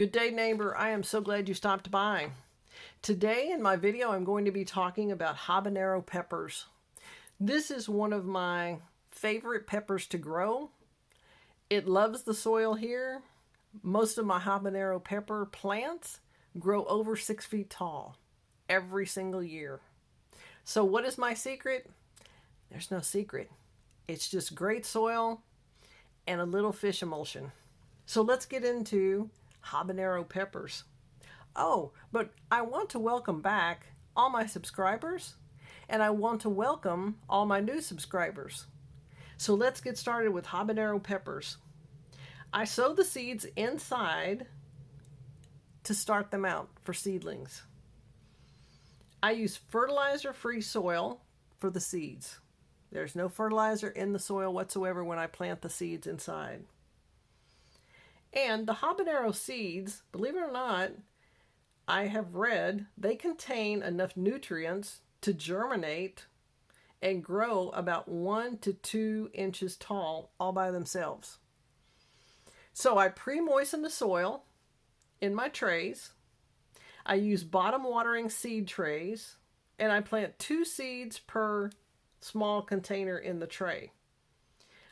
Good day, neighbor. I am so glad you stopped by. Today in my video, I'm going to be talking about habanero peppers. This is one of my favorite peppers to grow. It loves the soil here. Most of my habanero pepper plants grow over 6 feet tall every single year. So what is my secret? There's no secret. It's just great soil and a little fish emulsion. So let's get into habanero peppers. Oh, but I want to welcome back all my subscribers, and I want to welcome all my new subscribers. So let's get started with habanero peppers. I sow the seeds inside to start them out for seedlings. I use fertilizer-free soil for the seeds. There's no fertilizer in the soil whatsoever when I plant the seeds inside. And the habanero seeds, believe it or not, I have read they contain enough nutrients to germinate and grow about 1 to 2 inches tall all by themselves. So I pre-moisten the soil in my trays. I use bottom watering seed trays, and I plant 2 seeds per small container in the tray.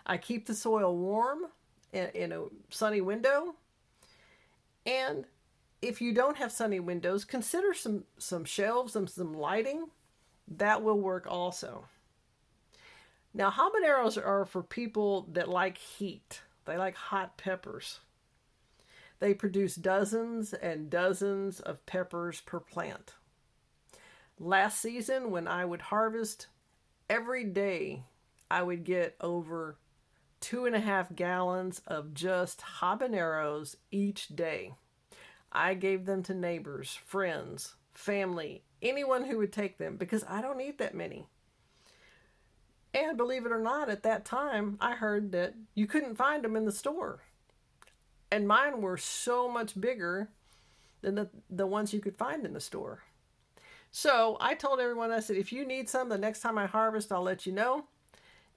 I keep the soil warm in a sunny window, and if you don't have sunny windows, consider some shelves and some lighting. That will work also. Now, habaneros are for people that like heat. They like hot peppers. They produce dozens and dozens of peppers per plant. Last season, when I would harvest, every day I would get over 2.5 gallons of just habaneros each day. I gave them to neighbors, friends, family, anyone who would take them, because I don't eat that many. And believe it or not, at that time, I heard that you couldn't find them in the store. And mine were so much bigger than the ones you could find in the store. So I told everyone, I said, if you need some, the next time I harvest, I'll let you know.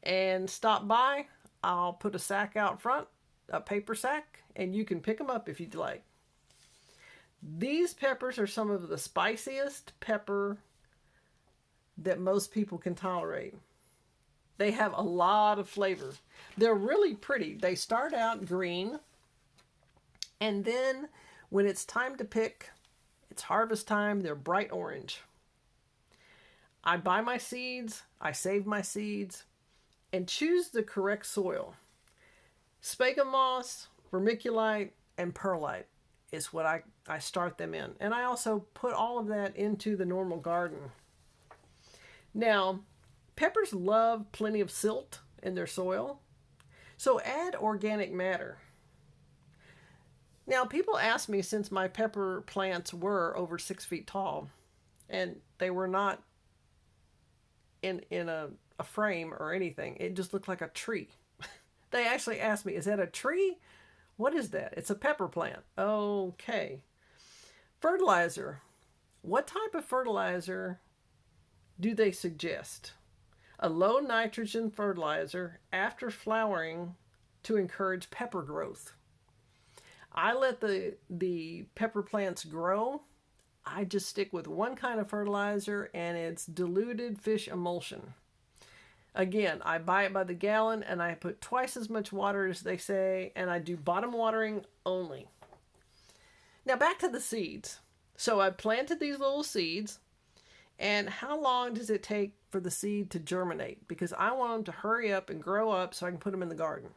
And stop by. I'll put a sack out front, a paper sack, and you can pick them up if you'd like. These peppers are some of the spiciest pepper that most people can tolerate. They have a lot of flavor. They're really pretty. They start out green, and then when it's time to pick, it's harvest time, they're bright orange. I buy my seeds, I save my seeds, and choose the correct soil. Sphagnum moss, vermiculite, and perlite is what I start them in. And I also put all of that into the normal garden. Now, peppers love plenty of silt in their soil, so add organic matter. Now, people ask me, since my pepper plants were over 6 feet tall, and they were not in a frame or anything, it just looked like a tree. They actually asked me, is that a tree? What is that? It's a pepper plant. Okay. Fertilizer. What type of fertilizer do they suggest? A low nitrogen fertilizer after flowering to encourage pepper growth. I let the pepper plants grow. I just stick with one kind of fertilizer, and it's diluted fish emulsion. Again, I buy it by the gallon, and I put twice as much water as they say, and I do bottom watering only. Now back to the seeds. So I planted these little seeds, and how long does it take for the seed to germinate? Because I want them to hurry up and grow up so I can put them in the garden.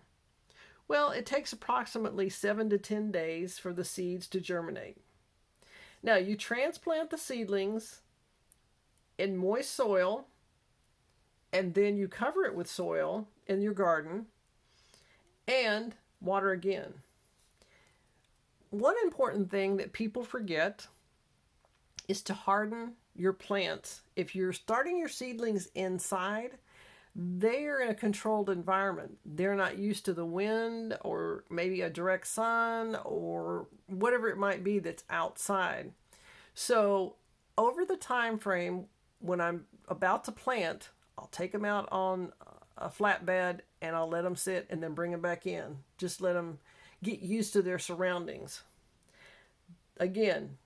Well, it takes approximately 7 to 10 days for the seeds to germinate. Now, you transplant the seedlings in moist soil, and then you cover it with soil in your garden and water again. One important thing that people forget is to harden your plants. If you're starting your seedlings inside, they're in a controlled environment. They're not used to the wind or maybe a direct sun or whatever it might be that's outside. So over the time frame, when I'm about to plant, I'll take them out on a flatbed and I'll let them sit and then bring them back in. Just let them get used to their surroundings. Again,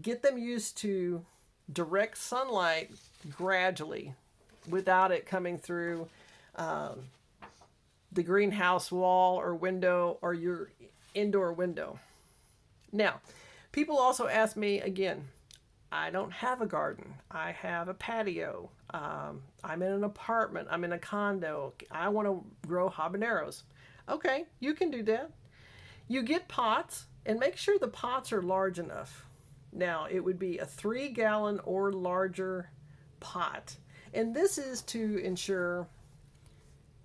get them used to direct sunlight gradually without it coming through the greenhouse wall or window or your indoor window. Now, people also ask me again, I don't have a garden. I have a patio. I'm in an apartment. I'm in a condo. I want to grow habaneros. Okay, you can do that. You get pots and make sure the pots are large enough. Now, it would be a 3-gallon or larger pot. And this is to ensure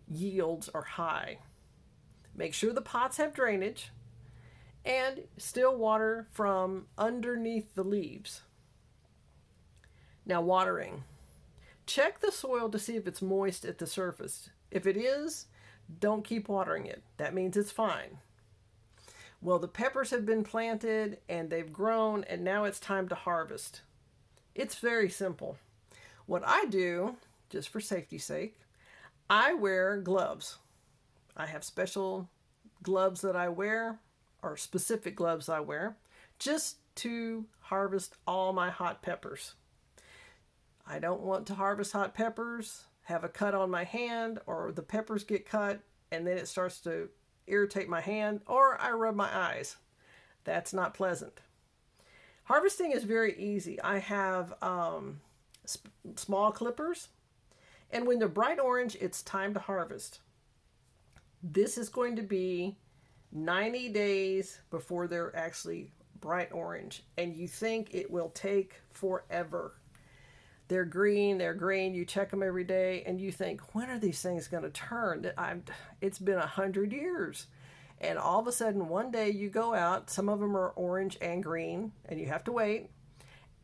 yields are high. Make sure the pots have drainage and still water from underneath the leaves. Now, watering. Check the soil to see if it's moist at the surface. If it is, don't keep watering it. That means it's fine. Well, the peppers have been planted and they've grown, and now it's time to harvest. It's very simple. What I do, just for safety's sake, I wear gloves. I have special gloves that I wear, or specific gloves I wear, just to harvest all my hot peppers. I don't want to harvest hot peppers, have a cut on my hand, or the peppers get cut and then it starts to irritate my hand, or I rub my eyes. That's not pleasant. Harvesting is very easy. I have small clippers, and when they're bright orange, it's time to harvest. This is going to be 90 days before they're actually bright orange, and you think it will take forever. They're green, you check them every day, and you think, when are these things going to turn? It's been 100 years. And all of a sudden, one day you go out, some of them are orange and green, and you have to wait.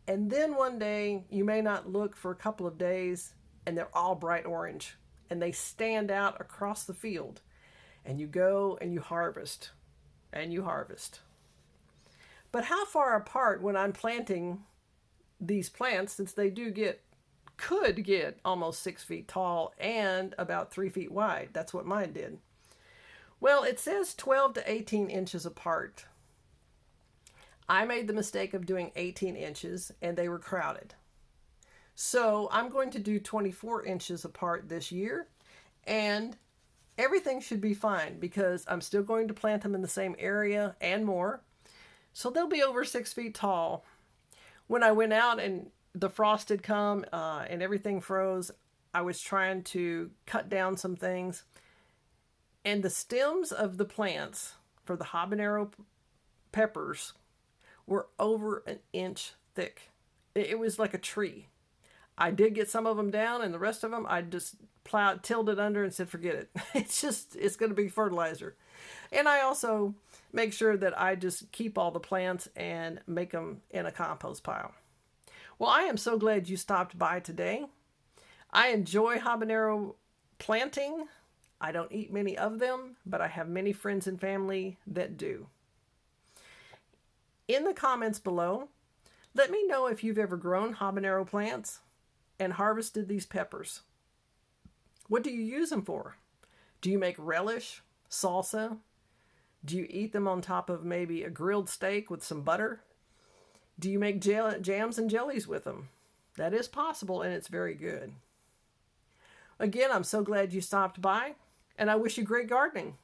And then one day, you may not look for a couple of days, and they're all bright orange. And they stand out across the field. And you go and you harvest. And you harvest. But how far apart when I'm planting these plants, since they could get almost 6 feet tall and about 3 feet wide. That's what mine did. Well, it says 12 to 18 inches apart. I made the mistake of doing 18 inches and they were crowded. So I'm going to do 24 inches apart this year, and everything should be fine because I'm still going to plant them in the same area and more. So they'll be over 6 feet tall. When I went out and the frost had come and everything froze, I was trying to cut down some things. And the stems of the plants for the habanero peppers were over an inch thick. It was like a tree. I did get some of them down, and the rest of them I just tilled it under and said, forget it. It's going to be fertilizer. And I also make sure that I just keep all the plants and make them in a compost pile. Well, I am so glad you stopped by today. I enjoy habanero planting. I don't eat many of them, but I have many friends and family that do. In the comments below, let me know if you've ever grown habanero plants and harvested these peppers. What do you use them for? Do you make relish, salsa? Do you eat them on top of maybe a grilled steak with some butter? Do you make jams and jellies with them? That is possible, and it's very good. Again, I'm so glad you stopped by, and I wish you great gardening.